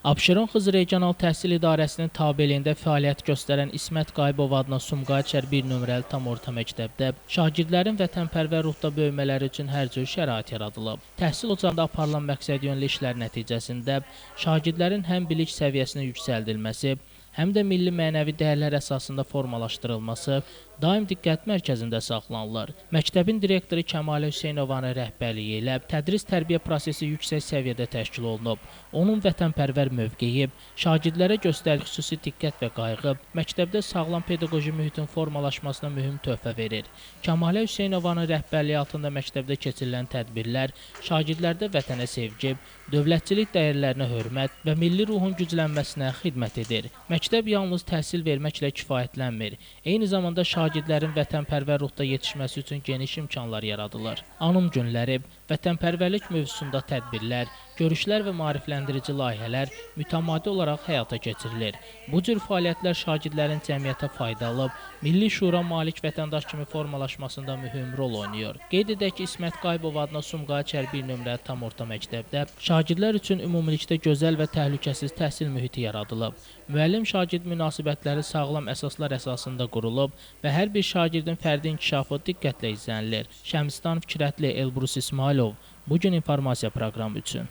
Abşeron Regional Təhsil İdarəsinin tabeliyində fəaliyyət göstərən İsmət Qayıbov adına Sumqayıt şəhər 1 nömrəli tam orta məktəbdə şagirdlərin vətənpərvər ruhda böyümələri üçün hər cür şərait yaradılıb. Təhsil ocağında aparılan məqsədyönlü işlər nəticəsində şagirdlərin həm bilik səviyyəsinin yüksəldilməsi, həm də milli mənəvi dəyərlər əsasında formalaşdırılması daim diqqət mərkəzində saxlanılır. Məktəbin direktoru Kəmalə Hüseynovanın rəhbərliyi ilə tədris-tərbiyə prosesi yüksək səviyyədə təşkil olunub. Onun vətənpərvər mövqeyi, şagirdlərə göstərdiyi xüsusi diqqət və qayğı məktəbdə sağlam pedaqoji mühitin formalaşmasına mühüm töhfə verir. Kəmalə Hüseynovanın rəhbərliyi altında məktəbdə keçirilən tədbirlər şagirdlərdə vətənə sevgi, dövlətçilik dəyərlərinə hörmət və milli ruhun güclənməsinə xidmət edir. Məktəb yalnız təhsil verməklə kifayətlənmir. Eyni zamanda şagirdlərin vətənpərvər ruhda yetişməsi üçün geniş imkanlar yaradılır. Anım günləri, vətənpərvərlik mövzusunda tədbirlər, görüşlər və maarifləndirici layihələr mütəmadi olaraq həyata keçirilir. Bu cür fəaliyyətlər şagirdlərin cəmiyyətə faydalı, milli şüura malik vətəndaş kimi formalaşmasında mühüm rol oynayır. Qeyd edək ki, İsmət Qayıbov adına Sumqayıt şəhər 1 nömrəli tam orta məktəbdə şagirdlər üçün ümumilikdə gözəl və təhlükəsiz təhsil mühiti yaradılıb. Müəllim-şagird münasibətləri sağlam əsaslar əsasında qurulub və hər bir şagirdin fərdi inkişafı diqqətlə izlənilir. Şəmsdan Fikrətli, Elbrus İsmailov, Bugün informasiya proqramı üçün.